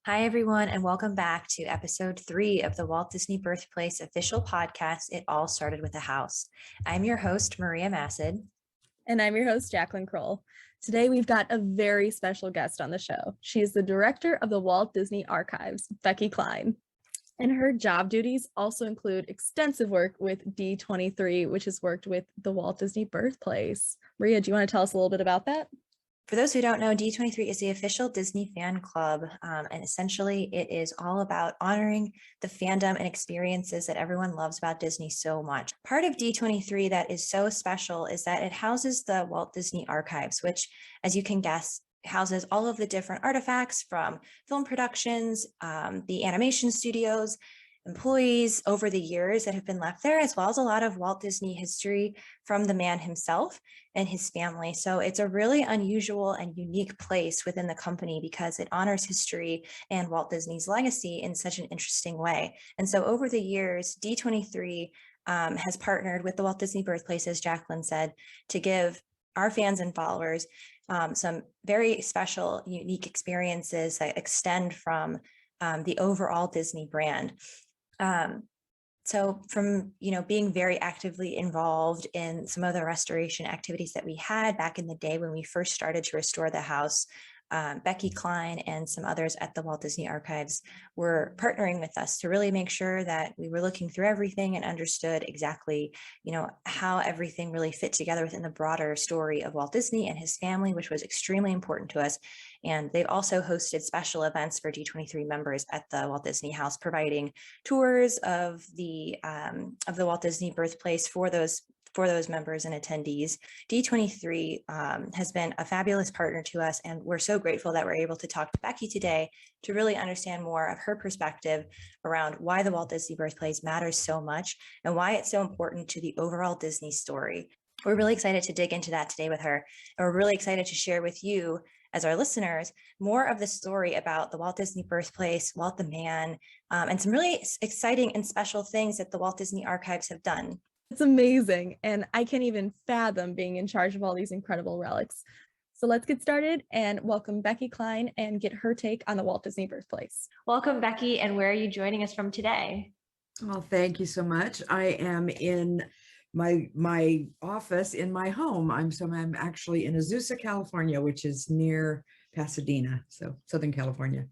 Hi, everyone, and welcome back to episode 3 of the Walt Disney Birthplace official podcast, It All Started with a House. I'm your host, Maria Massid. And I'm your host, Jacqueline Kroll. Today, we've got a very special guest on the show. She is the director of the Walt Disney Archives, Becky Cline. And her job duties also include extensive work with D23, which has worked with the Walt Disney Birthplace. Maria, do you want to tell us a little bit about that? For those who don't know, D23 is the official Disney fan club, and essentially it is all about honoring the fandom and experiences that everyone loves about Disney so much. Part of D23 that is so special is that it houses the Walt Disney Archives, which, as you can guess, houses all of the different artifacts from film productions, the animation studios, employees over the years that have been left there, as well as a lot of Walt Disney history from the man himself and his family. So it's a really unusual and unique place within the company because it honors history and Walt Disney's legacy in such an interesting way. And so over the years, D23 has partnered with the Walt Disney Birthplace, as Jacqueline said, to give our fans and followers some very special, unique experiences that extend from the overall Disney brand. So from, being very actively involved in some of the restoration activities that we had back in the day when we first started to restore the house, Becky Cline and some others at the Walt Disney Archives were partnering with us to really make sure that we were looking through everything and understood exactly, how everything really fit together within the broader story of Walt Disney and his family, which was extremely important to us. And they've also hosted special events for D23 members at the Walt Disney House, providing tours of the Walt Disney Birthplace for those members and attendees. D23 has been a fabulous partner to us, and we're so grateful that we're able to talk to Becky today to really understand more of her perspective around why the Walt Disney Birthplace matters so much and why it's so important to the overall Disney story. We're really excited to dig into that today with her, and we're really excited to share with you, as our listeners, more of the story about the Walt Disney Birthplace, Walt the Man, and some really exciting and special things that the Walt Disney Archives have done. It's amazing, and I can't even fathom being in charge of all these incredible relics. So let's get started and welcome Becky Cline and get her take on the Walt Disney Birthplace. Welcome, Becky, and where are you joining us from today? Well, thank you so much. I am in my office in my home. I'm actually in Azusa, California, which is near Pasadena, so Southern California.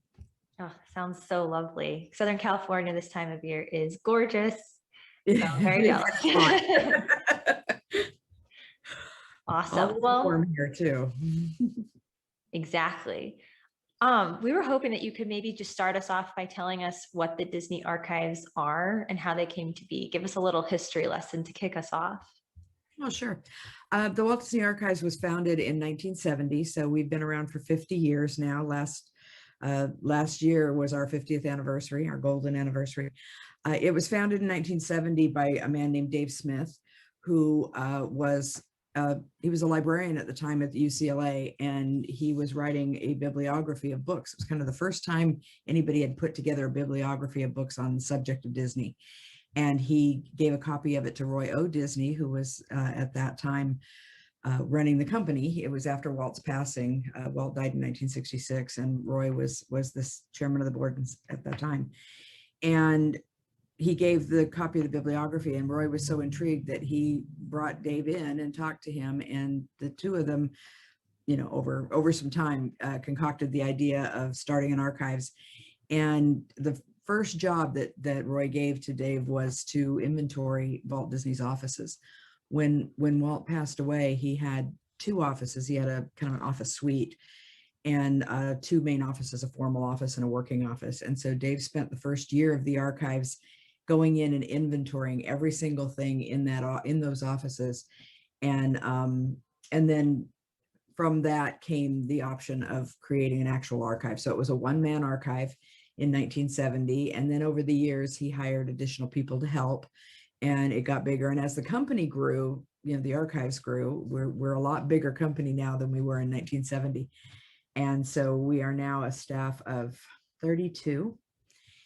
Oh, sounds so lovely. Southern California this time of year is gorgeous. So very jealous. Awesome. Well, warm here too. Exactly. We were hoping that you could maybe just start us off by telling us what the Disney Archives are and how they came to be. Give us a little history lesson to kick us off. Oh, sure. The Walt Disney Archives was founded in 1970, so we've been around for 50 years now. Last year was our 50th anniversary, our golden anniversary. It was founded in 1970 by a man named Dave Smith, who he was a librarian at the time at the UCLA, and he was writing a bibliography of books. It was kind of the first time anybody had put together a bibliography of books on the subject of Disney. And he gave a copy of it to Roy O. Disney, who was at that time running the company. It was after Walt's passing. Walt died in 1966, and Roy was the chairman of the board at that time. And he gave the copy of the bibliography, and Roy was so intrigued that he brought Dave in and talked to him, and the two of them, over some time, concocted the idea of starting an archives. And the first job that Roy gave to Dave was to inventory Walt Disney's offices. When Walt passed away, he had two offices. He had a kind of an office suite and two main offices, a formal office and a working office. And so Dave spent the first year of the archives going in and inventorying every single thing in those offices. And then from that came the option of creating an actual archive. So it was a one-man archive in 1970. And then over the years, he hired additional people to help, and it got bigger. And as the company grew, the archives grew. We're a lot bigger company now than we were in 1970. And so we are now a staff of 32.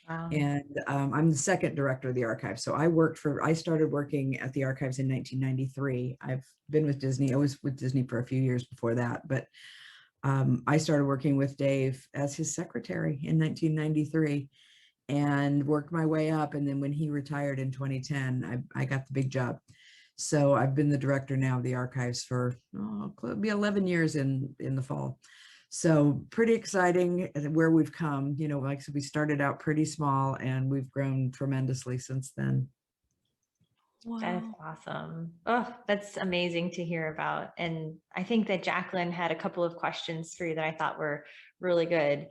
Wow. And I'm the second director of the archives. So I started working at the archives in 1993. I've been with Disney. I was with Disney for a few years before that, but I started working with Dave as his secretary in 1993 and worked my way up. And then when he retired in 2010, I got the big job. So I've been the director now of the archives for it'll be 11 years in the fall. So pretty exciting where we've come. You know, like I said, we started out pretty small and we've grown tremendously since then. That is awesome. Oh, that's amazing to hear about. And I think that Jacqueline had a couple of questions for you that I thought were really good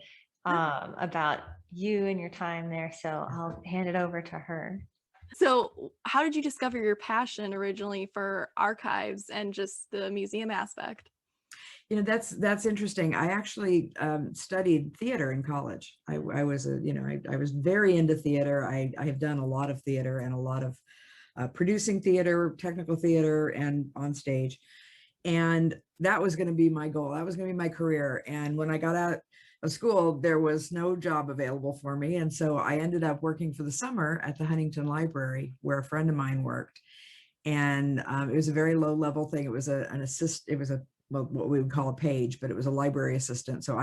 about you and your time there. So I'll hand it over to her. So how did you discover your passion originally for archives and just the museum aspect? You know, that's interesting. I actually studied theater in college. I was I was very into theater. I have done a lot of theater and a lot of producing theater, technical theater, and on stage. And that was going to be my goal. That was going to be my career. And when I got out of school, there was no job available for me. And so I ended up working for the summer at the Huntington Library, where a friend of mine worked. And it was a very low level thing. It was what we would call a page, but it was a library assistant. So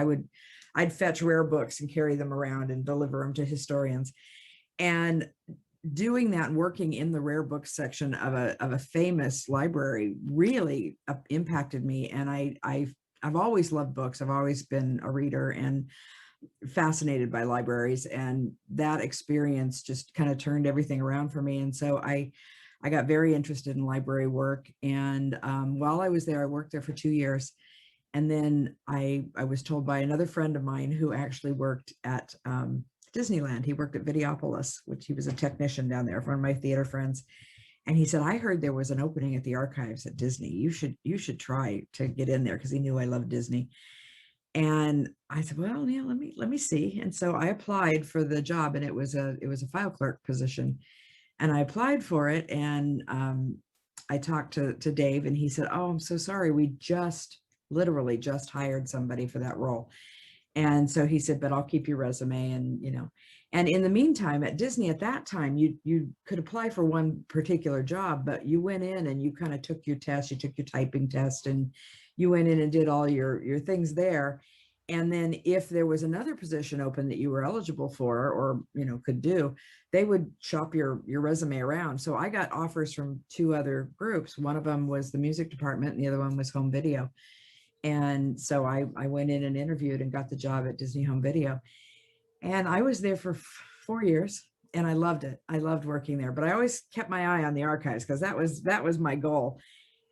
I'd fetch rare books and carry them around and deliver them to historians. And doing that and working in the rare books section of a famous library really impacted me. And I've always loved books. I've always been a reader and fascinated by libraries. And that experience just kind of turned everything around for me. And so I got very interested in library work. And while I was there, I worked there for 2 years. And then I was told by another friend of mine who actually worked at Disneyland. He worked at Videopolis, which he was a technician down there, one of my theater friends. And he said, I heard there was an opening at the archives at Disney. You should try to get in there, because he knew I loved Disney. And I said, well, yeah, let me see. And so I applied for the job, and it was a file clerk position. And I applied for it, and I talked to Dave, and he said, oh, I'm so sorry. We literally just hired somebody for that role. And so he said, but I'll keep your resume. And, and in the meantime, at Disney at that time, you could apply for one particular job, but you went in and you kind of took your test, you took your typing test, and you went in and did all your things there. And then if there was another position open that you were eligible for, or, could do, they would shop your resume around. So I got offers from 2 other groups. One of them was the music department, and the other one was home video. And so I went in and interviewed and got the job at Disney Home Video. And I was there for 4 years, and I loved it. I loved working there, but I always kept my eye on the archives, because that was my goal,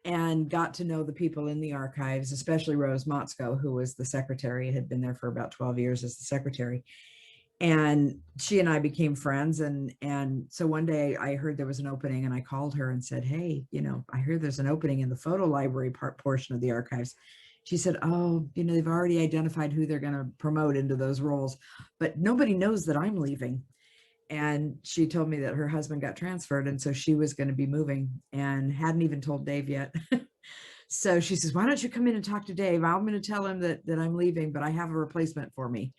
and got to know the people in the archives, especially Rose Motzko, who was the secretary, had been there for about 12 years as the secretary. And she and I became friends. And so one day I heard there was an opening, and I called her and said, hey, I hear there's an opening in the photo library portion of the archives. She said, oh, they've already identified who they're going to promote into those roles, but nobody knows that I'm leaving. And she told me that her husband got transferred, and so she was going to be moving, and hadn't even told Dave yet. So she says, why don't you come in and talk to Dave? I'm going to tell him that I'm leaving, but I have a replacement for me.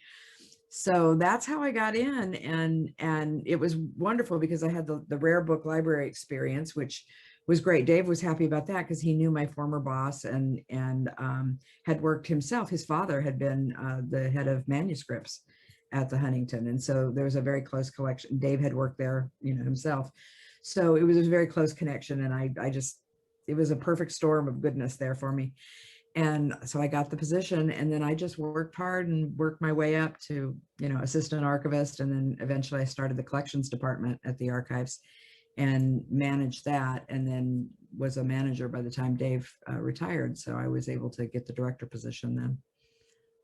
So that's how I got in. And it was wonderful, because I had the rare book library experience, which was great. Dave was happy about that, because he knew my former boss and had worked himself. His father had been the head of manuscripts at the Huntington. And so there was a very close collection. Dave had worked there, himself. So it was a very close connection. And it was a perfect storm of goodness there for me. And so I got the position, and then I just worked hard and worked my way up to, assistant archivist. And then eventually I started the collections department at the archives and managed that, and then was a manager by the time Dave retired. So I was able to get the director position then.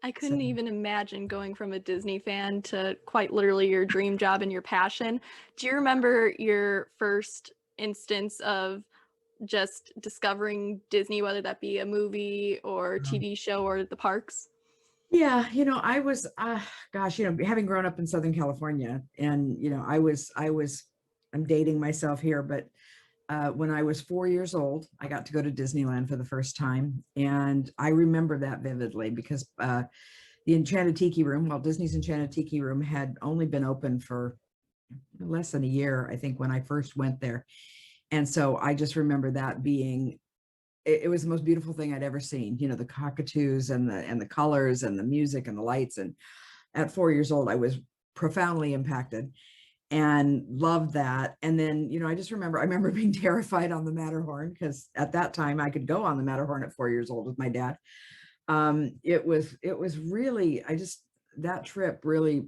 I couldn't even imagine going from a Disney fan to quite literally your dream job and your passion. Do you remember your first instance of just discovering Disney, whether that be a movie or TV show or the parks? Yeah, I was, having grown up in Southern California, and, I'm dating myself here, but when I was 4 years old, I got to go to Disneyland for the first time. And I remember that vividly, because the Enchanted Tiki Room, Walt Disney's Enchanted Tiki Room, had only been open for less than a year, I think, when I first went there. And so I just remember that being it was the most beautiful thing I'd ever seen, the cockatoos and the colors and the music and the lights. And at 4 years old, I was profoundly impacted and loved that. And then, I remember being terrified on the Matterhorn, because at that time I could go on the Matterhorn at 4 years old with my dad. It was really, that trip really,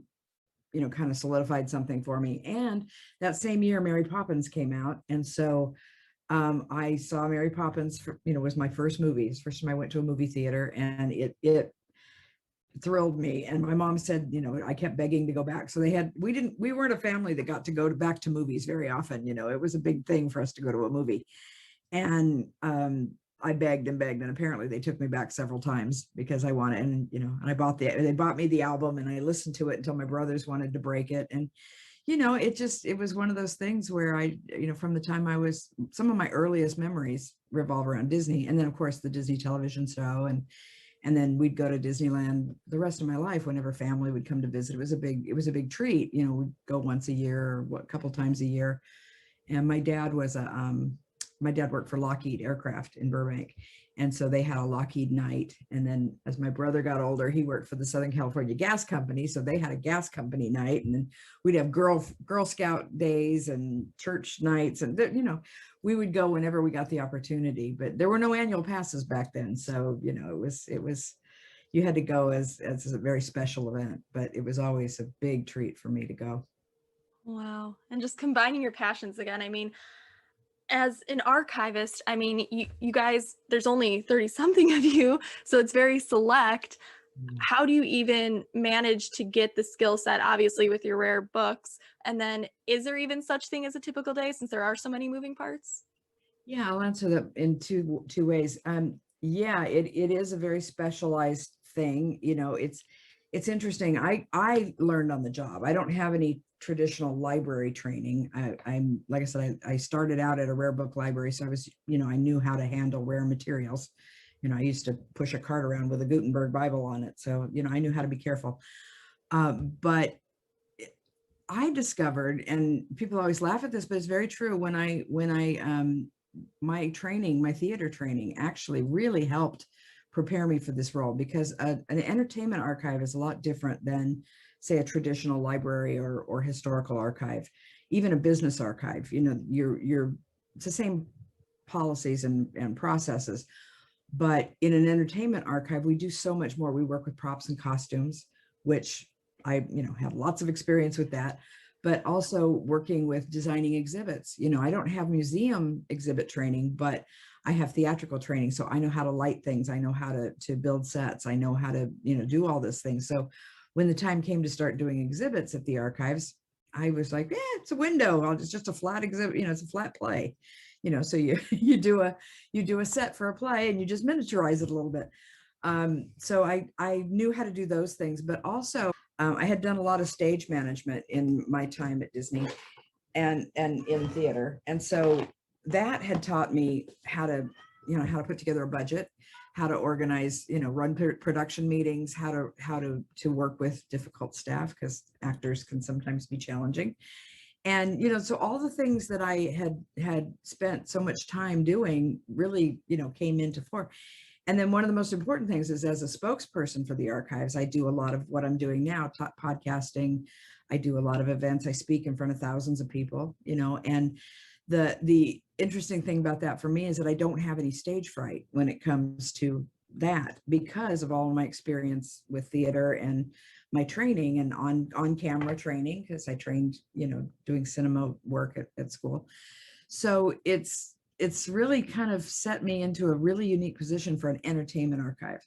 kind of solidified something for me. And that same year, Mary Poppins came out. And so I saw Mary Poppins, was my first movie. It's the first time I went to a movie theater, and it thrilled me. And my mom said, I kept begging to go back. So we weren't a family that got to go back to movies very often. It was a big thing for us to go to a movie. And I begged and begged, and apparently they took me back several times because I wanted, and they bought me the album, and I listened to it until my brothers wanted to break it. And it was one of those things where I, from the time some of my earliest memories revolve around Disney. And then of course the Disney television show, and then we'd go to Disneyland the rest of my life whenever family would come to visit. It was a big treat. We'd go once a year or a couple times a year. And my dad worked for Lockheed Aircraft in Burbank. And so they had a Lockheed night. And then as my brother got older, he worked for the Southern California Gas Company. So they had a gas company night, and then we'd have Girl Scout days and church nights. And, we would go whenever we got the opportunity, but there were no annual passes back then. So, it was, you had to go as a very special event, but it was always a big treat for me to go. Wow. And just combining your passions again. I mean, as an archivist, I mean, you guys, there's only 30 something of you, so it's very select. How do you even manage to get the skill set, obviously with your rare books? And then is there even such thing as a typical day, since there are so many moving parts? Yeah, I'll answer that in two ways. Yeah, it is a very specialized thing. It's interesting. I learned on the job. I don't have any traditional library training. I'm like I said, I started out at a rare book library, so I was, I knew how to handle rare materials. I used to push a cart around with a Gutenberg Bible on it, so I knew how to be careful. But I discovered, and people always laugh at this, but it's very true. When I my theater training actually really helped prepare me for this role, because an entertainment archive is a lot different than, say, a traditional library or historical archive, even a business archive. It's the same policies and processes, but in an entertainment archive, we do so much more. We work with props and costumes, which I, have lots of experience with that, but also working with designing exhibits. I don't have museum exhibit training, but I have theatrical training. So I know how to light things. I know how to build sets. I know how to, do all these things. So when the time came to start doing exhibits at the archives, I was like, it's a window. It's just a flat exhibit, it's a flat play, so you do a set for a play and you just miniaturize it a little bit. So I knew how to do those things, but also I had done a lot of stage management in my time at Disney and in theater. And so that had taught me how to put together a budget, how to organize, run production meetings, how to work with difficult staff, because actors can sometimes be challenging. And, so all the things that I had spent so much time doing really, came into fore. And then one of the most important things is, as a spokesperson for the archives, I do a lot of what I'm doing now, podcasting. I do a lot of events. I speak in front of thousands of people, and the interesting thing about that for me is that I don't have any stage fright when it comes to that, because of all of my experience with theater and my training and on camera training, because I trained, doing cinema work at school. So it's really kind of set me into a really unique position for an entertainment archive,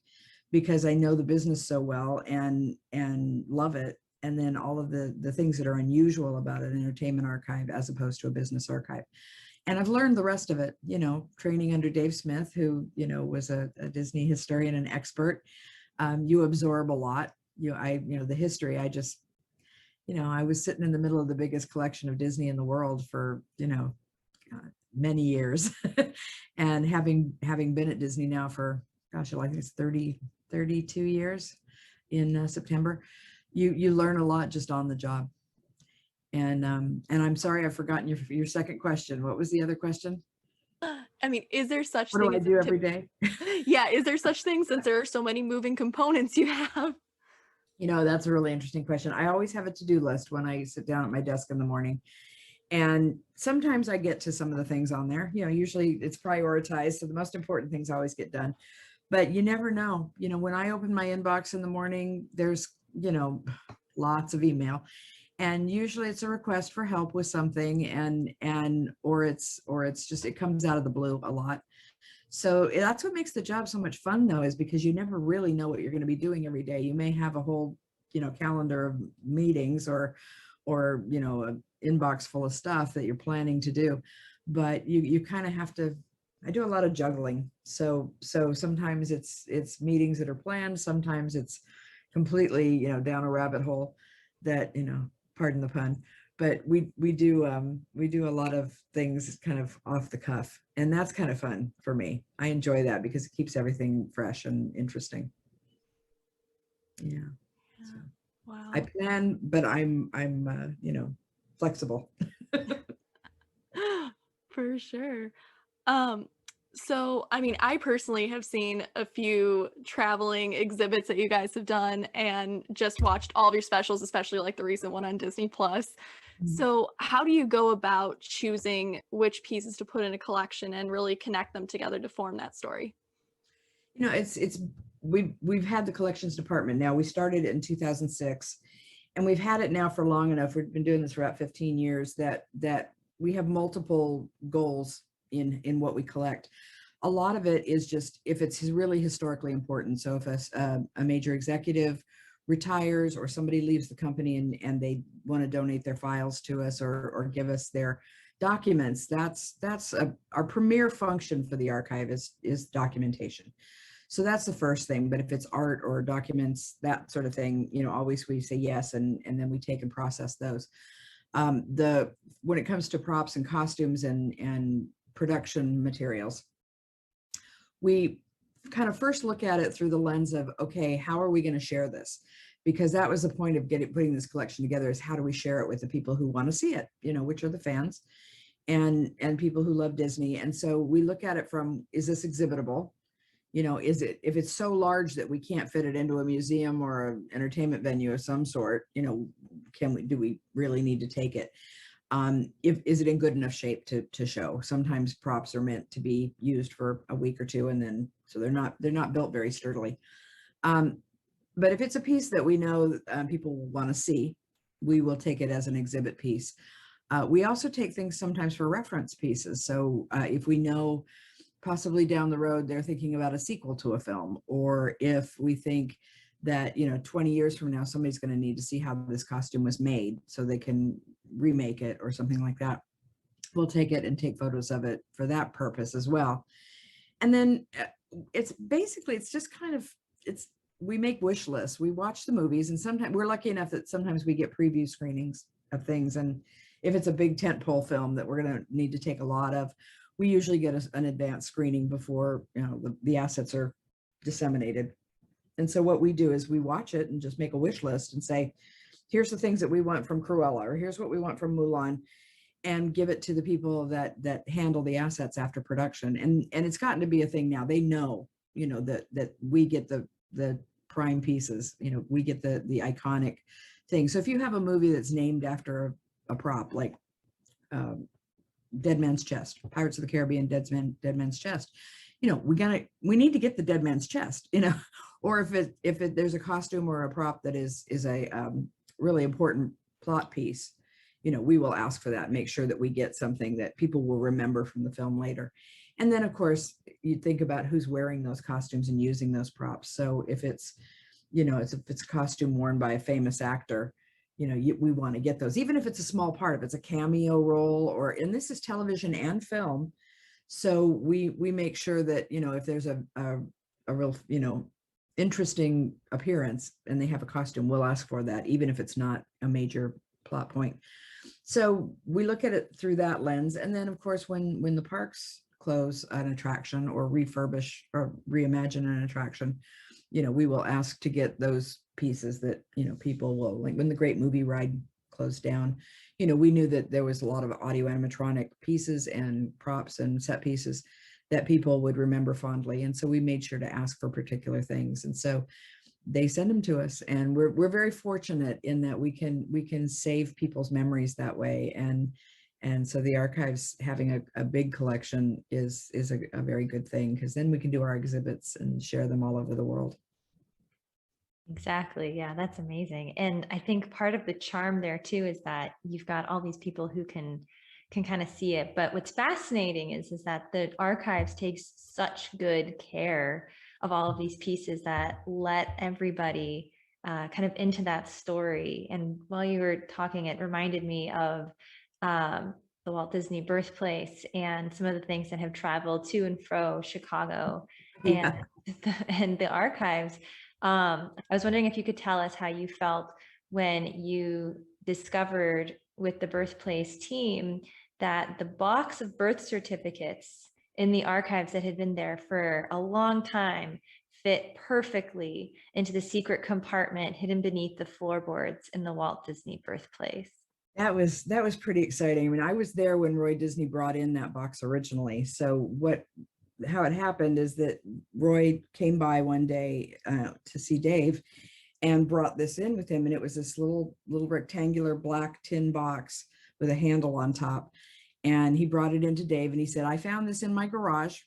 because I know the business so well and love it. And then all of the things that are unusual about an entertainment archive as opposed to a business archive. And I've learned the rest of it, training under Dave Smith, who, was a Disney historian and expert. You absorb a lot. The history, I was sitting in the middle of the biggest collection of Disney in the world for, many years. And having been at Disney now for, I think it's 32 years in September, you learn a lot just on the job. And I'm sorry, I've forgotten your second question. What was the other question? I mean, is there such What do I things? do every day? Yeah, is there such things since there are so many moving components you have? That's a really interesting question. I always have a to-do list when I sit down at my desk in the morning. And sometimes I get to some of the things on there. Usually it's prioritized. So the most important things always get done. But you never know. When I open my inbox in the morning, there's, lots of email. And usually it's a request for help with something or it's just, it comes out of the blue a lot. So that's what makes the job so much fun though, is because you never really know what you're going to be doing every day. You may have a whole, calendar of meetings or an inbox full of stuff that you're planning to do, but you kind of have to. I do a lot of juggling. So sometimes it's meetings that are planned. Sometimes it's completely, down a rabbit hole that, pardon the pun, but we do a lot of things kind of off the cuff, and that's kind of fun for me. I enjoy that because it keeps everything fresh and interesting. Yeah. So Wow. I plan, but I'm flexible. For sure. So, I mean, I personally have seen a few traveling exhibits that you guys have done and just watched all of your specials, especially like the recent one on Disney Plus. So, how do you go about choosing which pieces to put in a collection and really connect them together to form that story? We've had the collections department now. We started it in 2006, and we've had it now for long enough. We've been doing this for about 15 years that we have multiple goals in what we collect. A lot of it is just if it's really historically important. So if a major executive retires or somebody leaves the company and they want to donate their files to us or give us their documents, that's our premier function for the archive is documentation. So that's the first thing. But if it's art or documents, that sort of thing, always we say yes, and then we take and process those. When it comes to props and costumes and production materials, we kind of first look at it through the lens of, okay, how are we going to share this? Because that was the point of putting this collection together, is how do we share it with the people who want to see it, which are the fans and people who love Disney. And so we look at it from, is this exhibitable? If it's so large that we can't fit it into a museum or an entertainment venue of some sort, do we really need to take it? Is it in good enough shape to show? Sometimes props are meant to be used for a week or two, and then so they're not built very sturdily. But if it's a piece that we know people want to see, we will take it as an exhibit piece. We also take things sometimes for reference pieces. So if we know possibly down the road they're thinking about a sequel to a film, or if we think that 20 years from now somebody's going to need to see how this costume was made so they can remake it or something like that, we'll take it and take photos of it for that purpose as well. And then it's just kind of, we make wish lists. We watch the movies, and sometimes we're lucky enough that sometimes we get preview screenings of things, and if it's a big tentpole film that we're going to need to take a lot of, we usually get an advanced screening before the assets are disseminated. And so what we do is we watch it and just make a wish list and say, here's the things that we want from Cruella, or here's what we want from Mulan, and give it to the people that handle the assets after production. And it's gotten to be a thing now. They know, that we get the prime pieces, we get the iconic thing. So if you have a movie that's named after a prop, like Dead Man's Chest, Pirates of the Caribbean, Dead Man's Chest, we need to get the dead man's chest, or if there's a costume or a prop that is a really important plot piece, we will ask for that, make sure that we get something that people will remember from the film later. And then of course you think about who's wearing those costumes and using those props. So if it's a costume worn by a famous actor, we want to get those, even if it's a small part, if it's a cameo role, and this is television and film. So we make sure that, if there's a real, interesting appearance and they have a costume, we'll ask for that, even if it's not a major plot point. So we look at it through that lens. And then of course, when the parks close an attraction or refurbish or reimagine an attraction, we will ask to get those pieces that, people will, like when the Great Movie Ride closed down, we knew that there was a lot of audio animatronic pieces and props and set pieces that people would remember fondly. And so we made sure to ask for particular things. And so they send them to us, and we're very fortunate in that we can save people's memories that way. And so the archives having a big collection is a very good thing, because then we can do our exhibits and share them all over the world. Exactly. Yeah, that's amazing. And I think part of the charm there too is that you've got all these people who can kind of see it. But what's fascinating is that the archives takes such good care of all of these pieces that let everybody kind of into that story. And while you were talking, it reminded me of the Walt Disney Birthplace and some of the things that have traveled to and fro Chicago and and the archives. I was wondering if you could tell us how you felt when you discovered with the Birthplace team that the box of birth certificates in the archives that had been there for a long time fit perfectly into the secret compartment hidden beneath the floorboards in the Walt Disney Birthplace. That was pretty exciting. I mean, I was there when Roy Disney brought in that box originally. So how it happened is that Roy came by one day to see Dave and brought this in with him. And it was this little rectangular black tin box with a handle on top. And he brought it into Dave and he said, I found this in my garage.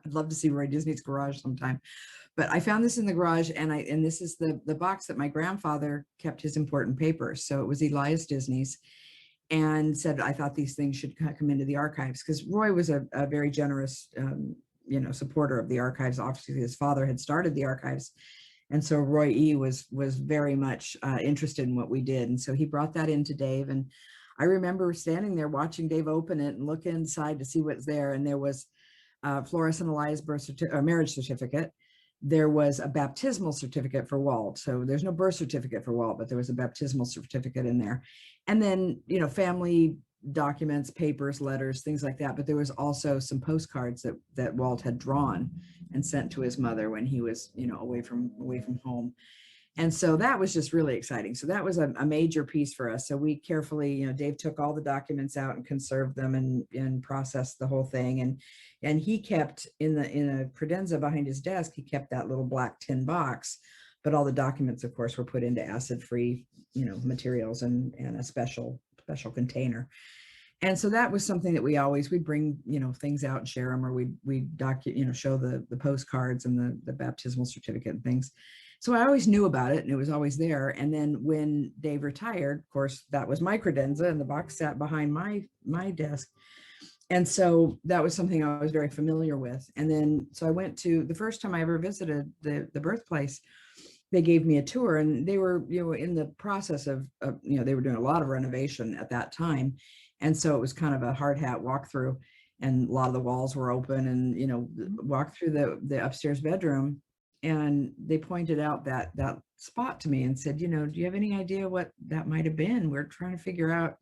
I'd love to see Roy Disney's garage sometime. But I found this in the garage, and this is the box that my grandfather kept his important papers. So it was Elias Disney's, and said, I thought these things should come into the archives, because Roy was a very generous, supporter of the archives. Obviously, his father had started the archives. And so Roy E. was very much interested in what we did. And so he brought that into Dave. And I remember standing there watching Dave open it and look inside to see what's there. And there was Flora's and Elias' marriage certificate. There was a baptismal certificate for Walt. So there's no birth certificate for Walt, but there was a baptismal certificate in there. And then, family documents, papers, letters, things like that. But there was also some postcards that Walt had drawn and sent to his mother when he was, away from home. And so that was just really exciting. So that was a major piece for us. So we carefully, Dave took all the documents out and conserved them and processed the whole thing. And he kept in a credenza behind his desk, he kept that little black tin box, but all the documents, of course, were put into acid-free, materials and a special container. And so that was something that we'd bring, things out and share them, or we'd show the postcards and the baptismal certificate and things. So I always knew about it and it was always there. And then when Dave retired, of course, that was my credenza and the box sat behind my desk. And so that was something I was very familiar with. And then, so I went to the first time I ever visited the birthplace, they gave me a tour, and they were, in the process of they were doing a lot of renovation at that time. And so it was kind of a hard hat walkthrough, and a lot of the walls were open, and, walked through the upstairs bedroom. And they pointed out that spot to me and said, do you have any idea what that might have been? We're trying to figure out.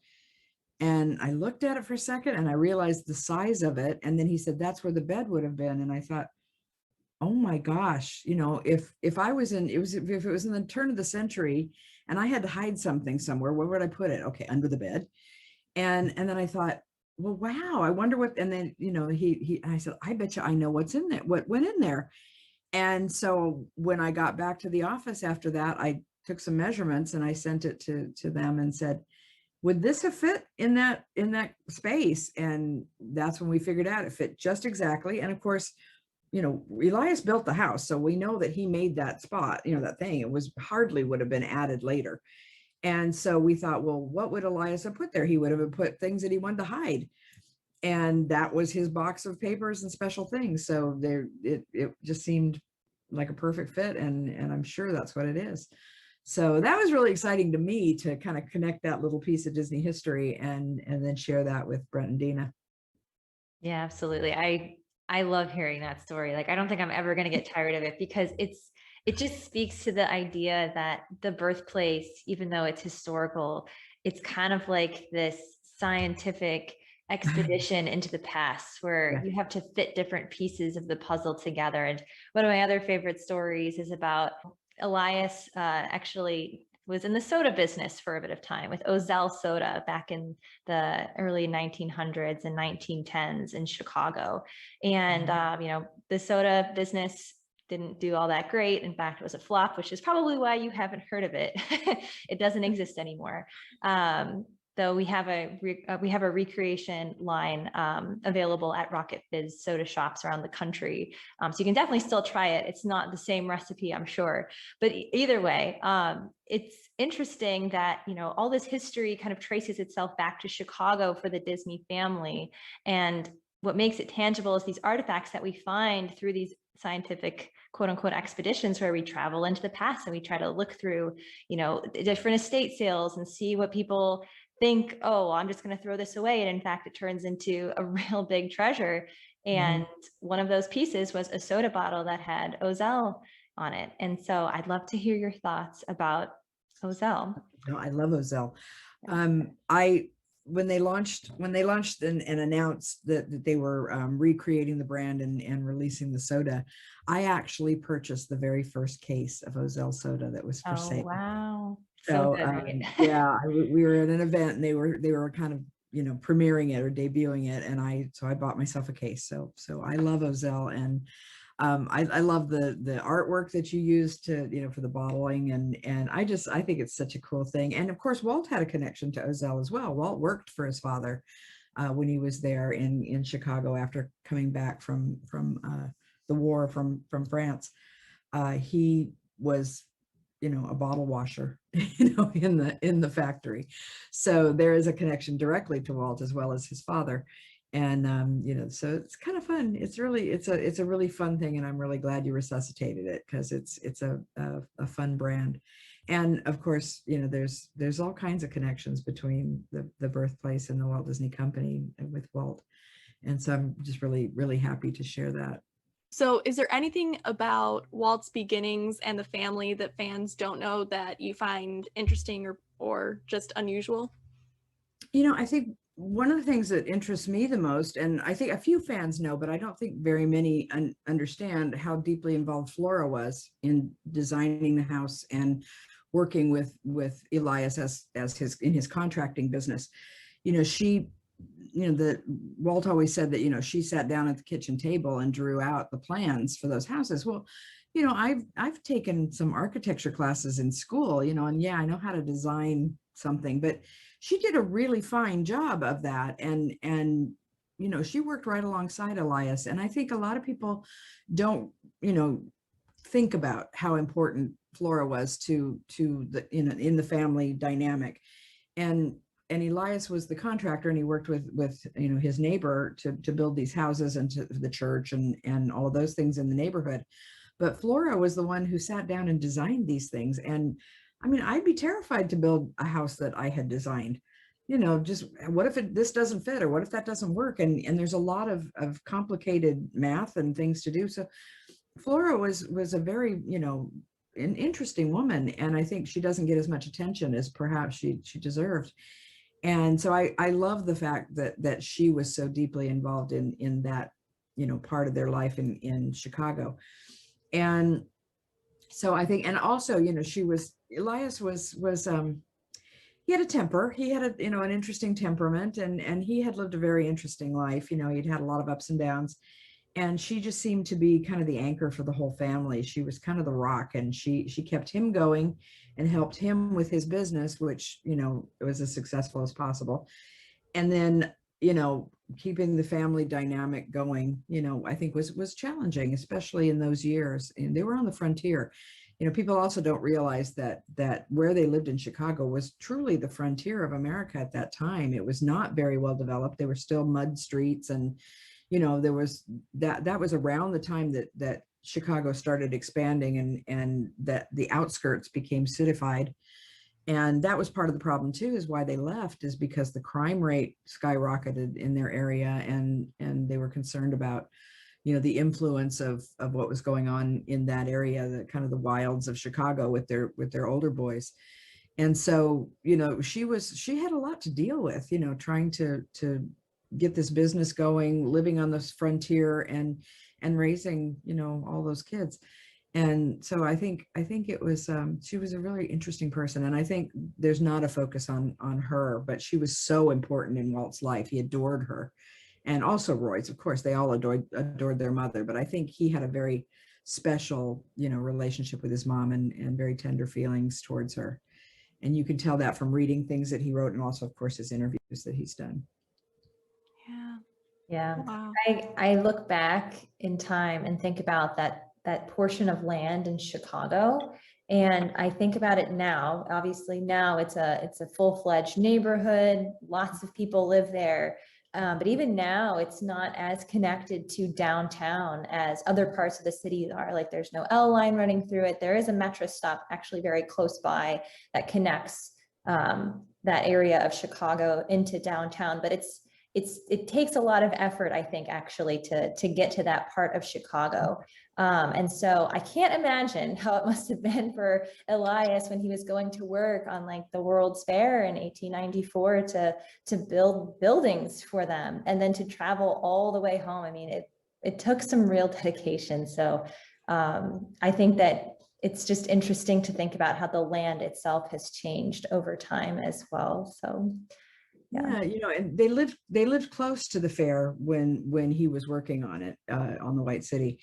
And I looked at it for a second and I realized the size of it. And then he said, that's where the bed would have been. And I thought, oh my gosh, if it was in the turn of the century and I had to hide something somewhere, where would I put it? Okay, under the bed. And then I thought, well, wow, I wonder what, and then, I said, I bet you I know what's in there, what went in there. And so when I got back to the office after that, I took some measurements and I sent it to them and said, would this have fit in that space? And that's when we figured out it fit just exactly. And of course, Elias built the house, so we know that he made that spot, that thing. It was hardly would have been added later. And so we thought, well, what would Elias have put there? He would have put things that he wanted to hide. And that was his box of papers and special things. So it just seemed like a perfect fit. And I'm sure that's what it is. So that was really exciting to me to kind of connect that little piece of Disney history and then share that with Brent and Dina. Yeah, absolutely. I love hearing that story. Like, I don't think I'm ever going to get tired of it, because it just speaks to the idea that the birthplace, even though it's historical, it's kind of like this scientific expedition into the past where you have to fit different pieces of the puzzle together. And one of my other favorite stories is about Elias actually was in the soda business for a bit of time with Ozark Soda back in the early 1900s and 1910s in Chicago. And, the soda business didn't do all that great. In fact, it was a flop, which is probably why you haven't heard of it. It doesn't exist anymore. Though we have a recreation line available at Rocket Fizz soda shops around the country. So you can definitely still try it. It's not the same recipe, I'm sure. But either way, it's interesting that, all this history kind of traces itself back to Chicago for the Disney family. And what makes it tangible is these artifacts that we find through these scientific quote unquote expeditions where we travel into the past and we try to look through, different estate sales and see what people think, oh, I'm just going to throw this away. And in fact, it turns into a real big treasure. And one of those pieces was a soda bottle that had Ozell on it. And so I'd love to hear your thoughts about Ozell. No, I love Ozell. When they launched and announced that they were recreating the brand and releasing the soda, I actually purchased the very first case of Ozell soda that was for sale. Wow. So Yeah, we were at an event and they were kind of premiering it or debuting it, and I bought myself a case. So I love Ozell, and I love the artwork that you use to for the bottling, and I think it's such a cool thing. And of course, Walt had a connection to Ozell as well. Walt worked for his father when he was there in Chicago after coming back from the war from France. He was a bottle washer, in the factory. So there is a connection directly to Walt as well as his father. And, so it's kind of fun. It's a really fun thing. And I'm really glad you resuscitated it because it's a fun brand. And of course, there's all kinds of connections between the birthplace and the Walt Disney Company with Walt. And so I'm just really, really happy to share that. So is there anything about Walt's beginnings and the family that fans don't know that you find interesting or just unusual? I think one of the things that interests me the most, and I think a few fans know, but I don't think very many understand how deeply involved Flora was in designing the house and working with Elias as in his contracting business. Walt always said that, she sat down at the kitchen table and drew out the plans for those houses. Well, I've taken some architecture classes in school, and yeah, I know how to design something, but she did a really fine job of that. And she worked right alongside Elias. And I think a lot of people don't, think about how important Flora was to the, in the family dynamic. And Elias was the contractor, and he worked with his neighbor to build these houses and to the church and all of those things in the neighborhood. But Flora was the one who sat down and designed these things. And I mean, I'd be terrified to build a house that I had designed. Just what if this doesn't fit, or what if that doesn't work? And there's a lot of complicated math and things to do. So Flora was a very an interesting woman, and I think she doesn't get as much attention as perhaps she deserved. And so I love the fact that she was so deeply involved in that, part of their life in Chicago. And so I think, and also, Elias was he had a temper. He had an interesting temperament, and he had lived a very interesting life. He'd had a lot of ups and downs, and she just seemed to be kind of the anchor for the whole family. She was kind of the rock, and she kept him going and helped him with his business, which, was as successful as possible. And then, keeping the family dynamic going, I think was challenging, especially in those years. And they were on the frontier. People also don't realize that where they lived in Chicago was truly the frontier of America at that time. It was not very well developed. There were still mud streets, and, there was that was around the time that Chicago started expanding and that the outskirts became citified. And that was part of the problem too, is why they left, is because the crime rate skyrocketed in their area, and they were concerned about, the influence of what was going on in that area, the kind of the wilds of Chicago with their older boys. And so, she had a lot to deal with, trying to get this business going, living on this frontier and raising, all those kids. And so I think it was, she was a really interesting person. And I think there's not a focus on her, but she was so important in Walt's life. He adored her. And also Roy's, of course, they all adored their mother, but I think he had a very special, relationship with his mom, and very tender feelings towards her. And you can tell that from reading things that he wrote, and also, of course, his interviews that he's done. Yeah. Yeah. Wow. I look back in time and think about that portion of land in Chicago. And I think about it now. Obviously now it's a full-fledged neighborhood. Lots of people live there. But even now it's not as connected to downtown as other parts of the city are. Like there's no L line running through it. There is a metro stop actually very close by that connects that area of Chicago into downtown, but it takes a lot of effort, I think, actually, to get to that part of Chicago. And so I can't imagine how it must have been for Elias when he was going to work on like the World's Fair in 1894 to build buildings for them, and then to travel all the way home. I mean, it took some real dedication. So I think that it's just interesting to think about how the land itself has changed over time as well. So yeah, and they lived close to the fair when he was working on it, on the White City.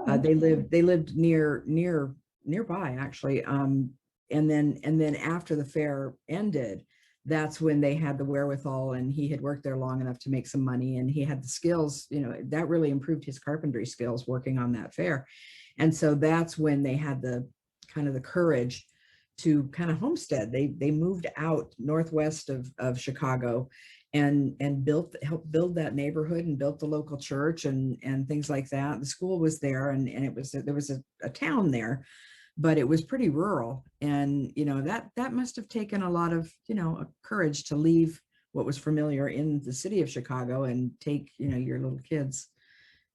They lived nearby, actually. And then after the fair ended, that's when they had the wherewithal, and he had worked there long enough to make some money, and he had the skills, that really improved his carpentry skills working on that fair. And so that's when they had the kind of the courage to kind of homestead. They moved out northwest of Chicago, and helped build that neighborhood, and built the local church and things like that. The school was there, and there was a town there, but it was pretty rural. And that must have taken a lot of courage to leave what was familiar in the city of Chicago and take your little kids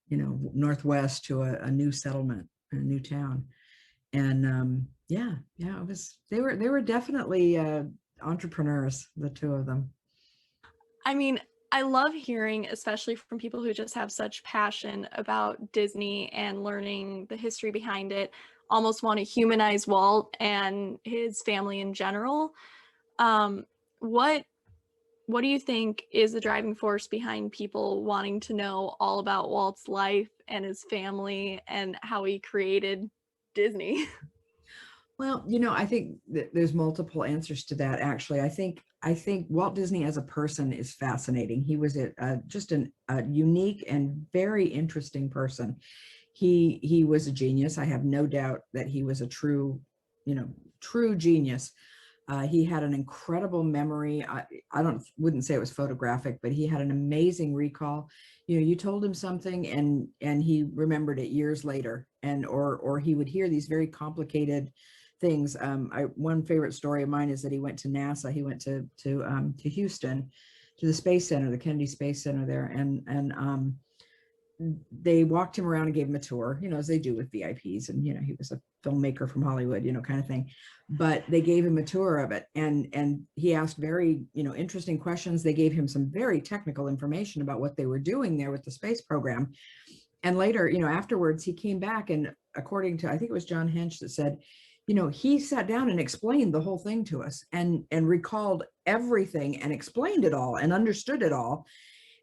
northwest to a new settlement, a new town. And it was, they were definitely entrepreneurs, the two of them. I mean, I love hearing, especially from people who just have such passion about Disney and learning the history behind it, almost want to humanize Walt and his family in general. What do you think is the driving force behind people wanting to know all about Walt's life and his family and how he created Disney? Well, I think that there's multiple answers to that. Actually, I think Walt Disney as a person is fascinating. He was just a unique and very interesting person. He was a genius. I have no doubt that he was a true genius. He had an incredible memory. I wouldn't say it was photographic, but he had an amazing recall. You told him something and he remembered it years later, and or he would hear these very complicated things. One favorite story of mine is that he went to NASA. He went to Houston, to the Space Center, the Kennedy Space Center there, and they walked him around and gave him a tour, as they do with VIPs. And he was a filmmaker from Hollywood, kind of thing. But they gave him a tour of it, and he asked very interesting questions. They gave him some very technical information about what they were doing there with the space program. And later, afterwards, he came back, and according to, I think it was John Hench that said, he sat down and explained the whole thing to us, and recalled everything and explained it all and understood it all.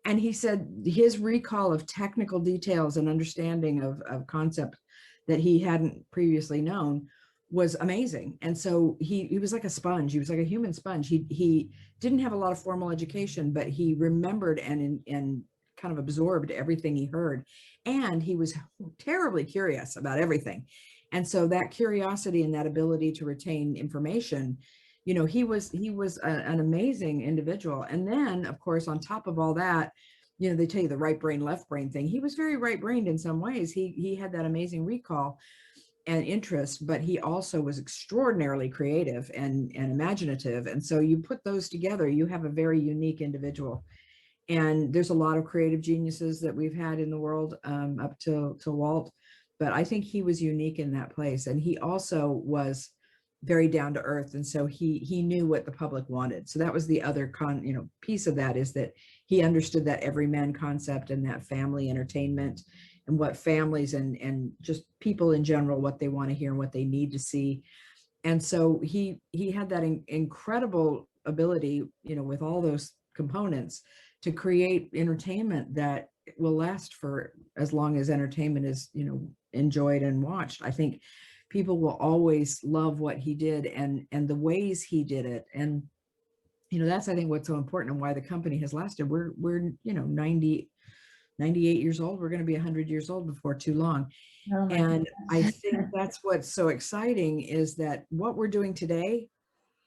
And he said his recall of technical details and understanding of concepts that he hadn't previously known was amazing. And so he was like a sponge. He was like a human sponge. He didn't have a lot of formal education, but he remembered and kind of absorbed everything he heard. And he was terribly curious about everything. And so that curiosity and that ability to retain information, he was an amazing individual. And then, of course, on top of all that, they tell you the right brain, left brain thing. He was very right-brained in some ways. He had that amazing recall and interest, but he also was extraordinarily creative and imaginative. And so you put those together, you have a very unique individual. And there's a lot of creative geniuses that we've had in the world up to Walt, but I think he was unique in that place. And he also was very down to earth. And so he knew what the public wanted. So that was the other piece of that, is that he understood that everyman concept and that family entertainment what families and just people in general, what they want to hear and what they need to see. And so he had that incredible ability, with all those components, to create entertainment that will last for as long as entertainment is, enjoyed and watched. I think people will always love what he did and the ways he did it. And, that's, I think, what's so important and why the company has lasted. We're 98 years old. We're going to be 100 years old before too long. Oh my And I goodness. think that's what's so exciting, is that what we're doing today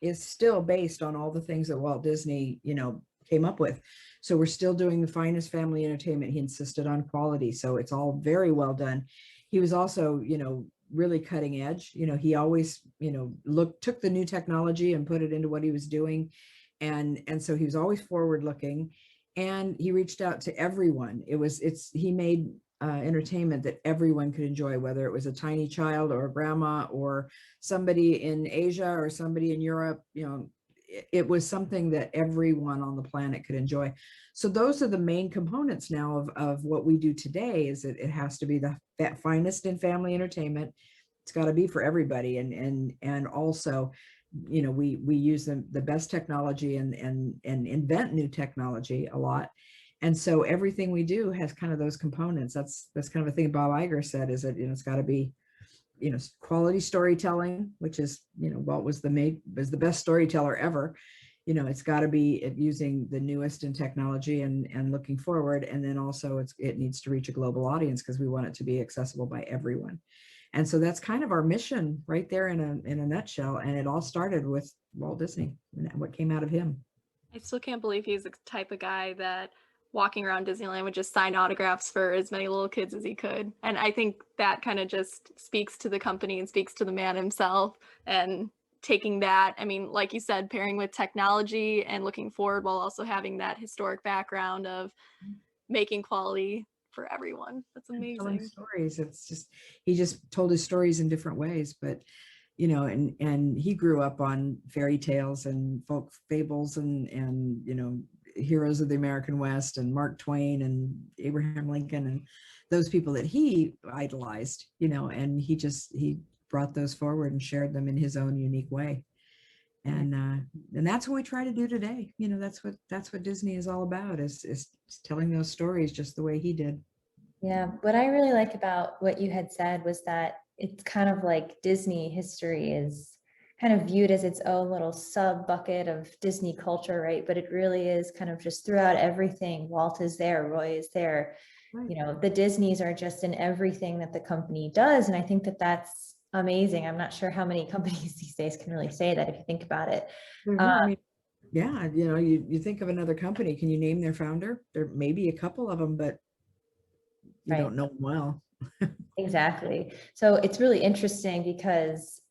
is still based on all the things that Walt Disney, came up with. So we're still doing the finest family entertainment. He insisted on quality. So it's all very well done. He was also, really cutting edge. He always, took the new technology and put it into what he was doing. And so he was always forward looking, and he reached out to everyone. He made entertainment that everyone could enjoy, whether it was a tiny child or a grandma or somebody in Asia or somebody in Europe. It was something that everyone on the planet could enjoy. So those are the main components now of what we do today. Is that it has to be that finest in family entertainment. It's got to be for everybody, and also, we use the best technology and invent new technology a lot. And so everything we do has kind of those components. That's kind of a thing Bob Iger said, is that, it's got to be, quality storytelling, which is, Walt was the best storyteller ever. It's got to be using the newest in technology and looking forward. And then also it needs to reach a global audience, because we want it to be accessible by everyone. And so that's kind of our mission right there in a nutshell. And it all started with Walt Disney and what came out of him. I still can't believe he's the type of guy that walking around Disneyland would just sign autographs for as many little kids as he could. And I think that kind of just speaks to the company and speaks to the man himself, and taking that, I mean, like you said, pairing with technology and looking forward while also having that historic background of making quality for everyone. That's amazing. Telling stories. It's just, he just told his stories in different ways, but and he grew up on fairy tales and folk fables and heroes of the American West and Mark Twain and Abraham Lincoln and those people that he idolized, and he brought those forward and shared them in his own unique way. And that's what we try to do today. That's what Disney is all about, is telling those stories just the way he did. Yeah, what I really like about what you had said was that it's kind of like Disney history is kind of viewed as its own little sub bucket of Disney culture, right? But it really is kind of just throughout everything. Walt is there, Roy is there. Right. The Disneys are just in everything that the company does. And I think that that's amazing. I'm not sure how many companies these days can really say that if you think about it. Yeah, you think of another company, can you name their founder? There may be a couple of them, but you Right. don't know them well. Exactly. So it's really interesting because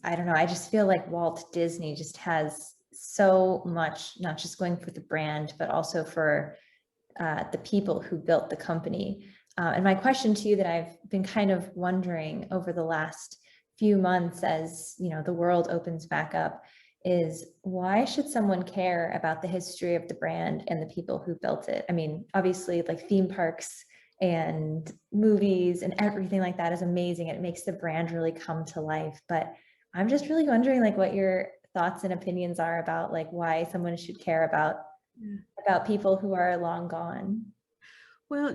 I don't know, I just feel like Walt Disney just has so much, not just going for the brand, but also for the people who built the company. And my question to you that I've been kind of wondering over the last few months as the world opens back up is, why should someone care about the history of the brand and the people who built it? I mean, obviously, like theme parks and movies and everything like that is amazing. It makes the brand really come to life. But I'm just really wondering, like, what your thoughts and opinions are about, like, why someone should care about people who are long gone. Well,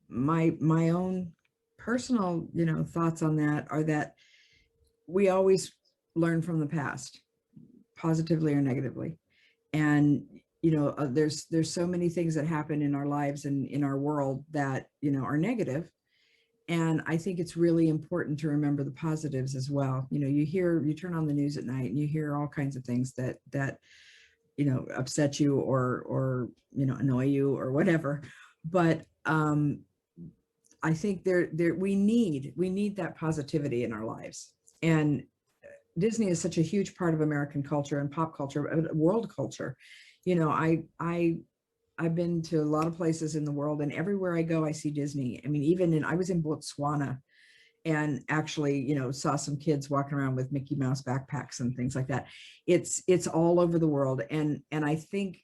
my own personal, thoughts on that are that we always learn from the past, positively or negatively. And, there's so many things that happen in our lives and in our world that, are negative. And I think it's really important to remember the positives as well. You turn on the news at night and you hear all kinds of things that upset you or annoy you or whatever. But I think we need that positivity in our lives. And Disney is such a huge part of American culture and pop culture, world culture. I've been to a lot of places in the world, and everywhere I go, I see Disney. I mean, I was in Botswana and actually, saw some kids walking around with Mickey Mouse backpacks and things like that. It's all over the world. And I think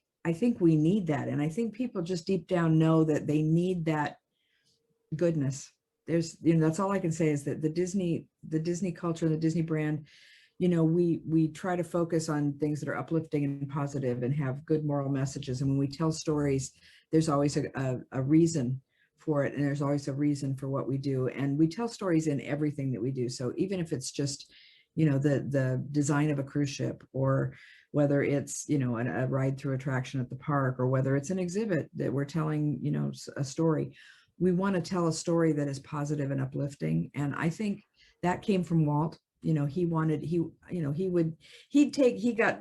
we need that. And I think people just deep down know that they need that goodness. There's, you know, that's all I can say is that the Disney culture, the Disney brand, you know, we try to focus on things that are uplifting and positive and have good moral messages. And when we tell stories, there's always a reason for it. And there's always a reason for what we do. And we tell stories in everything that we do. So even if it's just, you know, the design of a cruise ship, or whether it's, you know, a ride through attraction at the park, or whether it's an exhibit that we're telling, you know, a story, we want to tell a story that is positive and uplifting. And I think that came from Walt. You know, he got,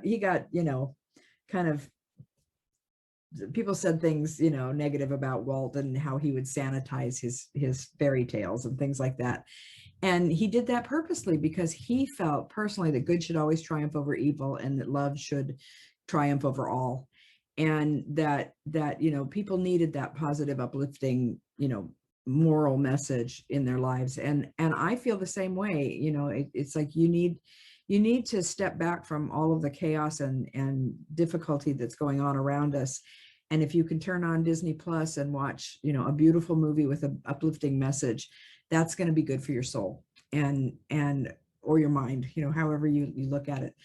you know, kind of, people said things, you know, negative about Walt and how he would sanitize his fairy tales and things like that. And he did that purposely because he felt personally that good should always triumph over evil, and that love should triumph over all. And that, you know, people needed that positive, uplifting, you know, moral message in their lives. And I feel the same way. You know, it's like you need to step back from all of the chaos and difficulty that's going on around us. And if you can turn on Disney Plus and watch, you know, a beautiful movie with an uplifting message, that's going to be good for your soul and or your mind, you know, however you look at it.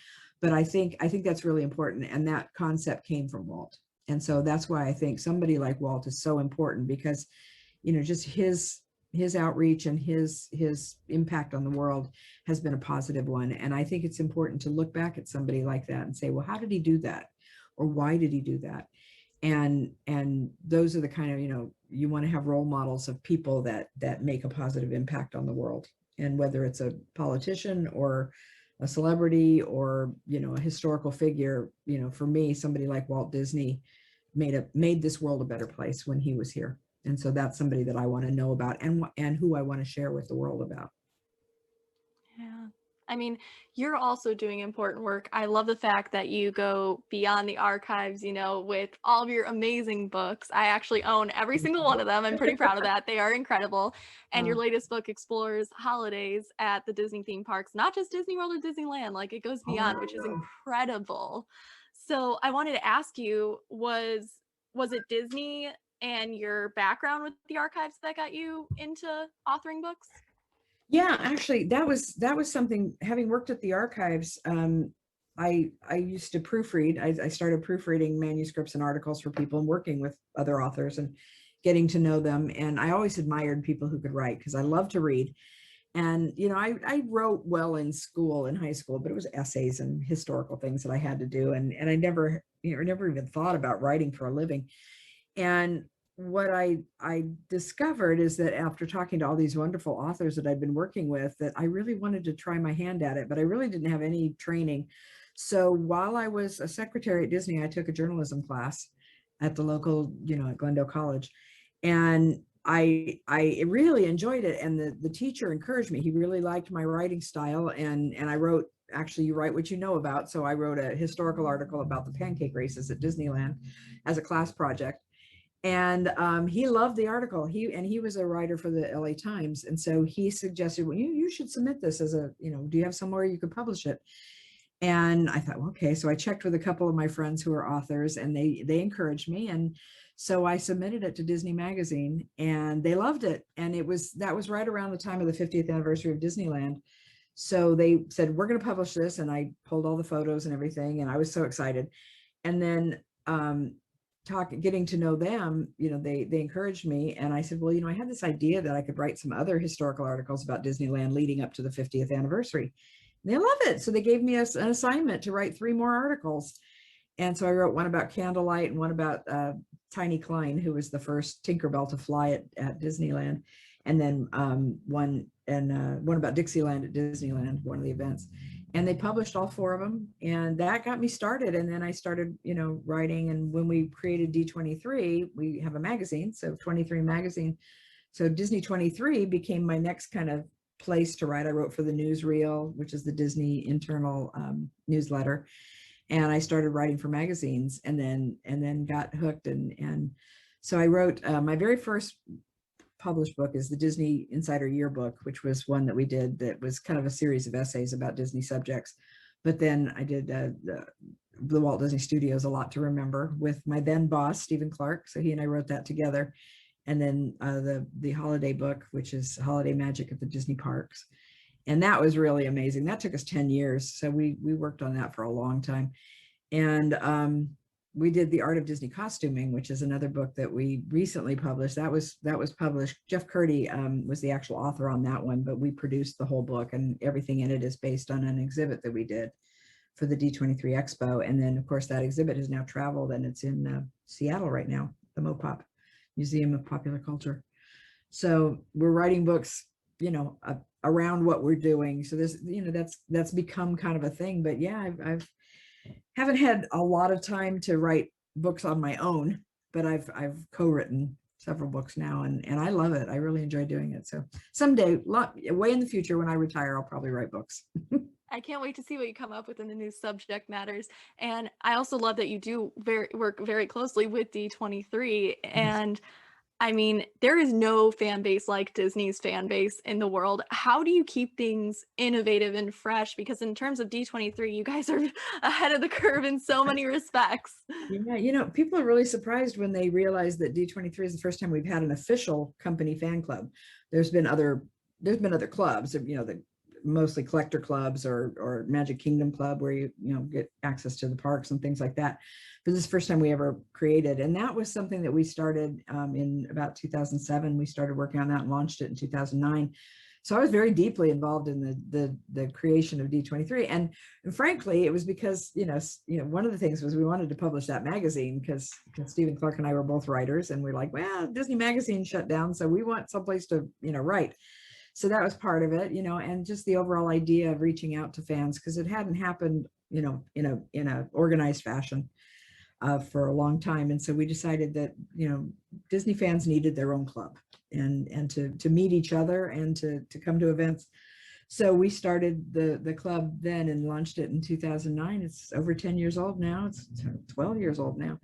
But I think that's really important. And that concept came from Walt. And so that's why I think somebody like Walt is so important, because, you know, just his outreach and his impact on the world has been a positive one. And I think it's important to look back at somebody like that and say, well, how did he do that? Or why did he do that? And those are the kind of, you know, you want to have role models of people that make a positive impact on the world. And whether it's a politician or a celebrity or, you know, a historical figure, you know, for me, somebody like Walt Disney made this world a better place when he was here. And so that's somebody that I want to know about and who I want to share with the world about. Yeah. I mean, you're also doing important work. I love the fact that you go beyond the archives, you know, with all of your amazing books. I actually own every single one of them. I'm pretty proud of that. They are incredible. And your latest book explores holidays at the Disney theme parks, not just Disney World or Disneyland, like it goes beyond, which is incredible. So I wanted to ask you, was it Disney and your background with the archives that got you into authoring books? Yeah, actually, that was something. Having worked at the archives, I used to proofread. I started proofreading manuscripts and articles for people and working with other authors and getting to know them. And I always admired people who could write because I love to read. And, you know, I wrote well in school, in high school, but it was essays and historical things that I had to do. And I never, you know, never even thought about writing for a living. And what I discovered is that after talking to all these wonderful authors that I'd been working with, that I really wanted to try my hand at it, but I really didn't have any training. So while I was a secretary at Disney, I took a journalism class at the local, you know, at Glendale College. And I really enjoyed it. And the teacher encouraged me. He really liked my writing style. And I wrote, actually, you write what you know about. So I wrote a historical article about the pancake races at Disneyland as a class project. And he loved the article. He was a writer for the LA Times. And so he suggested, well, you should submit this as a, you know, do you have somewhere you could publish it? And I thought, well, okay. So I checked with a couple of my friends who are authors, and they encouraged me. And so I submitted it to Disney Magazine, and they loved it. And that was right around the time of the 50th anniversary of Disneyland. So they said, we're going to publish this. And I pulled all the photos and everything. And I was so excited. And then, getting to know them, you know, they encouraged me. And I said, well, you know, I had this idea that I could write some other historical articles about Disneyland leading up to the 50th anniversary. And they love it. So they gave me an assignment to write 3 more articles. And so I wrote one about Candlelight and one about Tiny Cline, who was the first Tinkerbell to fly at Disneyland. And then one about Dixieland at Disneyland, one of the events. And they published all 4 of them, and that got me started. And then I started, you know, writing. And when we created D23, we have a magazine, so 23 magazine. So Disney 23 became my next kind of place to write. I wrote for the Newsreel, which is the Disney internal newsletter, and I started writing for magazines, and then got hooked. And so I wrote my very first published book is the Disney Insider Yearbook, which was one that we did that was kind of a series of essays about Disney subjects. But then I did the Walt Disney Studios, A Lot to Remember, with my then boss, Stephen Clark. So he and I wrote that together. and then the holiday book, which is Holiday Magic at the Disney Parks. And that was really amazing. That took us 10 years. So we worked on that for a long time. And we did The Art of Disney Costuming, which is another book that we recently published. That was published. Jeff Curdy was the actual author on that one, but we produced the whole book, and everything in it is based on an exhibit that we did for the D23 Expo. And then, of course, that exhibit has now traveled, and it's in Seattle right now, the MoPop, Museum of Popular Culture. So we're writing books, around what we're doing. So this, that's become kind of a thing. But yeah, I've haven't had a lot of time to write books on my own, but I've co-written several books now, and I love it. I really enjoy doing it. So someday, way in the future, when I retire, I'll probably write books. I can't wait to see what you come up with in the new subject matters. And I also love that you do work very closely with D23. And I mean, there is no fan base like Disney's fan base in the world. How do you keep things innovative and fresh? Because in terms of D23, you guys are ahead of the curve in so many respects. Yeah, people are really surprised when they realize that D23 is the first time we've had an official company fan club. There's been other clubs, the mostly collector clubs or Magic Kingdom Club, where you get access to the parks and things like that. But this is the first time we ever created, and that was something that we started in about 2007. We started working on that and launched it in 2009. So I was very deeply involved in the creation of D23, and frankly, it was because one of the things was we wanted to publish that magazine because Stephen Clark and I were both writers, and we're like, well, Disney Magazine shut down, so we want someplace to write. So that was part of it, and just the overall idea of reaching out to fans, because it hadn't happened, in a organized fashion for a long time. And so we decided that, Disney fans needed their own club and to meet each other and to come to events. So we started the club then and launched it in 2009. It's over 10 years old now. It's 12 years old now.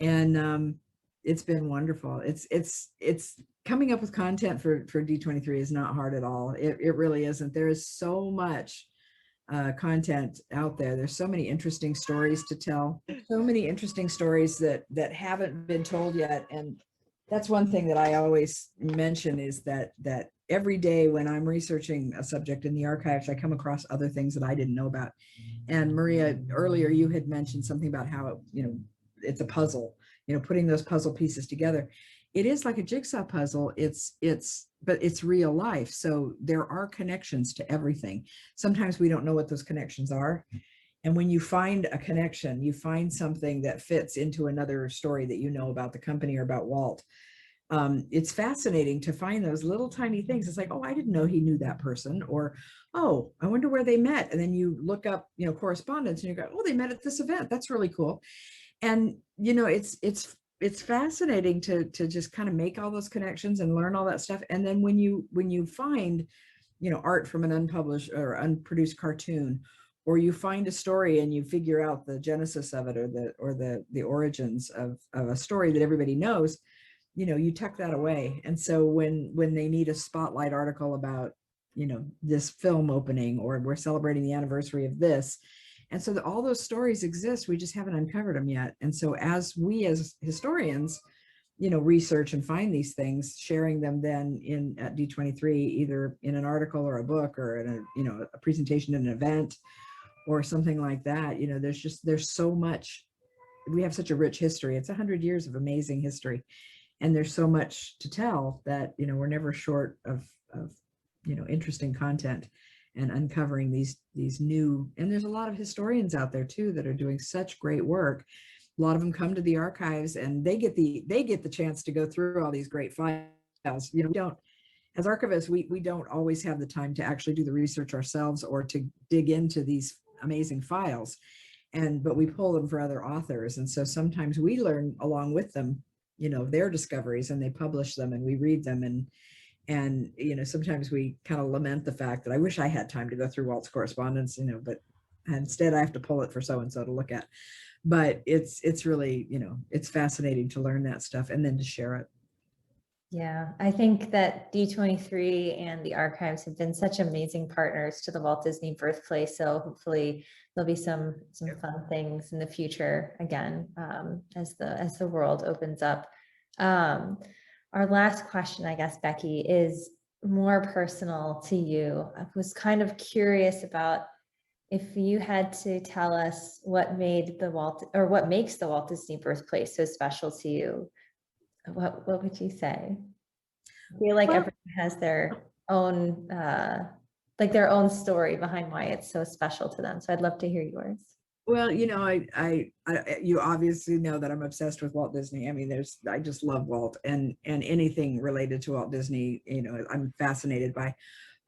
And it's been wonderful. It's coming up with content for D23 is not hard at all. It really isn't. There is so much content out there. There's so many interesting stories to tell, so many interesting stories that haven't been told yet. And that's one thing that I always mention, is that every day when I'm researching a subject in the archives, I come across other things that I didn't know about. And Maria, earlier you had mentioned something about how it's a puzzle, putting those puzzle pieces together. It is like a jigsaw puzzle. But it's real life. So there are connections to everything. Sometimes we don't know what those connections are. And when you find a connection, you find something that fits into another story that you know about the company or about Walt. It's fascinating to find those little tiny things. It's like, oh, I didn't know he knew that person, or, oh, I wonder where they met. And then you look up, correspondence, and you go, oh, they met at this event. That's really cool. And, it's fascinating to just kind of make all those connections and learn all that stuff. And then when you find, art from an unpublished or unproduced cartoon, or you find a story and you figure out the genesis of it, or the origins of a story that everybody knows, you tuck that away. And so when they need a spotlight article about, this film opening, or we're celebrating the anniversary of this. And so all those stories exist, we just haven't uncovered them yet. And so as we as historians, research and find these things, sharing them then at D23, either in an article or a book, or in a presentation at an event or something like that, there's so much. We have such a rich history. It's 100 years of amazing history. And there's so much to tell that, we're never short of interesting content and uncovering these new, and there's a lot of historians out there too that are doing such great work. A lot of them come to the archives and they get the chance to go through all these great files. We don't, as archivists, we don't always have the time to actually do the research ourselves or to dig into these amazing files. But we pull them for other authors. And so sometimes we learn along with them, their discoveries, and they publish them and we read them. And sometimes we kind of lament the fact that I wish I had time to go through Walt's correspondence, but instead I have to pull it for so-and-so to look at. But it's really, it's fascinating to learn that stuff and then to share it. Yeah, I think that D23 and the archives have been such amazing partners to the Walt Disney Birthplace. So hopefully there'll be some fun things in the future again, as the world opens up. Our last question, I guess, Becky, is more personal to you. I was kind of curious about if you had to tell us what makes the Walt Disney Birthplace so special to you, what would you say? I feel like Well- everyone has their own their own story behind why it's so special to them. So I'd love to hear yours. Well, you obviously know that I'm obsessed with Walt Disney. I mean, I just love Walt, and anything related to Walt Disney, I'm fascinated by.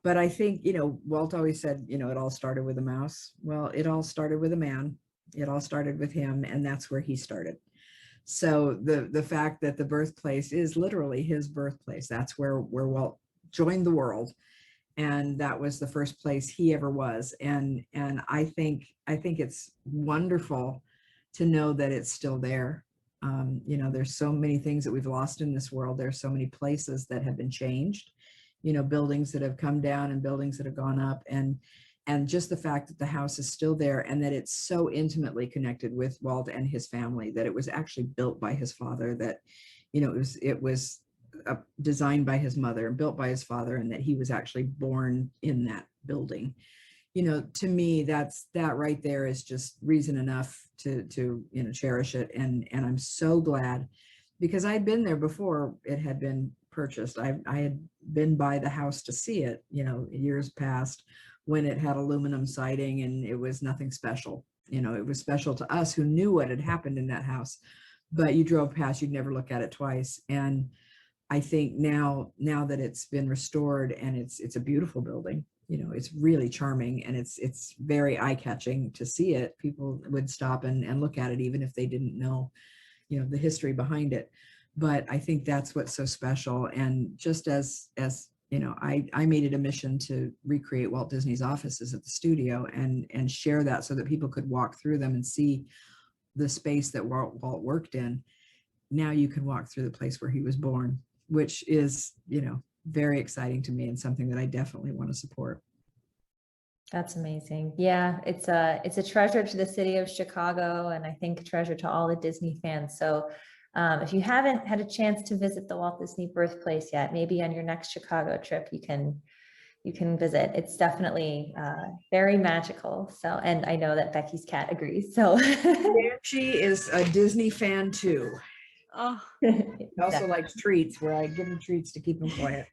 But I think, Walt always said, it all started with a mouse. Well, it all started with a man. It all started with him, and that's where he started. So the fact that the birthplace is literally his birthplace, that's where Walt joined the world. And that was the first place he ever was. And I think it's wonderful to know that it's still there. There's so many things that we've lost in this world. There's so many places that have been changed, buildings that have come down and buildings that have gone up, and just the fact that the house is still there and that it's so intimately connected with Walt and his family, that it was actually built by his father, that, it was designed by his mother and built by his father, and that he was actually born in that building. To me, that right there is just reason enough to cherish it. And I'm so glad, because I'd been there before it had been purchased. I had been by the house to see it, years past, when it had aluminum siding, and it was nothing special. It was special to us who knew what had happened in that house, but you drove past, you'd never look at it twice. And I think now that it's been restored, and it's a beautiful building, it's really charming, and it's very eye-catching to see it. People would stop and look at it, even if they didn't know, the history behind it. But I think that's what's so special. And just as I made it a mission to recreate Walt Disney's offices at the studio and share that, so that people could walk through them and see the space that Walt worked in. Now you can walk through the place where he was born, which is, very exciting to me, and something that I definitely want to support. That's amazing. Yeah, it's a treasure to the city of Chicago, and I think a treasure to all the Disney fans. So if you haven't had a chance to visit the Walt Disney Birthplace yet, maybe on your next Chicago trip, you can visit. It's definitely very magical. So, and I know that Becky's cat agrees. So She is a Disney fan too. Oh, He also likes treats, where I give him treats to keep him quiet.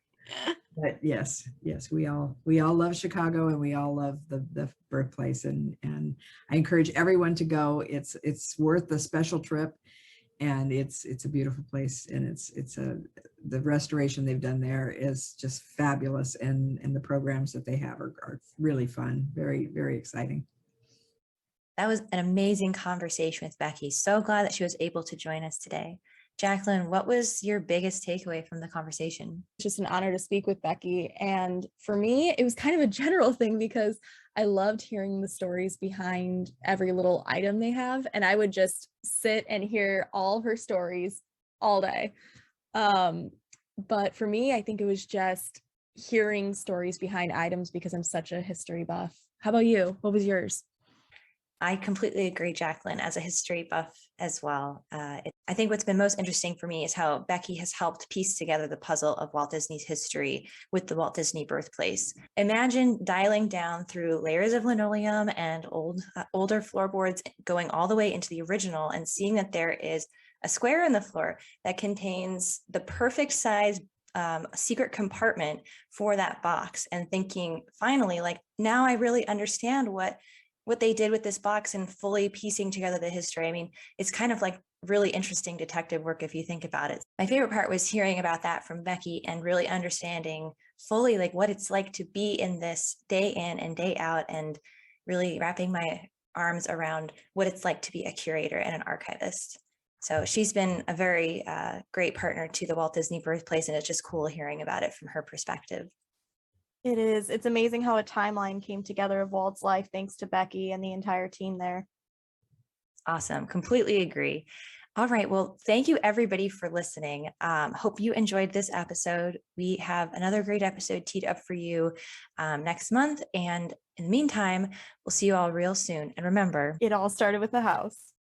But yes, we all love Chicago, and we all love the birthplace, and I encourage everyone to go. It's worth the special trip, and it's a beautiful place, and the restoration they've done there is just fabulous, and the programs that they have are really fun, very, very exciting. that was an amazing conversation with Becky. So glad that she was able to join us today. Jacqueline, what was your biggest takeaway from the conversation? it's just an honor to speak with Becky. And for me, it was kind of a general thing, because I loved hearing the stories behind every little item they have. And I would just sit and hear all her stories all day. But for me, I think it was just hearing stories behind items, because I'm such a history buff. How about you? What was yours? I completely agree, Jacqueline, as a history buff as well. I think what's been most interesting for me is how Becky has helped piece together the puzzle of Walt Disney's history with the Walt Disney Birthplace. Imagine dialing down through layers of linoleum and older floorboards, going all the way into the original, and seeing that there is a square in the floor that contains the perfect size secret compartment for that box, and thinking, finally, like, now I really understand what they did with this box, and fully piecing together the history. I mean, it's kind of like really interesting detective work if you think about it. My favorite part was hearing about that from Becky, and really understanding fully like what it's like to be in this day in and day out, and really wrapping my arms around what it's like to be a curator and an archivist. So she's been a very great partner to the Walt Disney Birthplace, and it's just cool hearing about it from her perspective. It is. It's amazing how a timeline came together of Walt's life, thanks to Becky and the entire team there. Awesome. Completely agree. All right. Well, thank you everybody for listening. Hope you enjoyed this episode. We have another great episode teed up for you next month. And in the meantime, we'll see you all real soon. And remember, It all started with the house.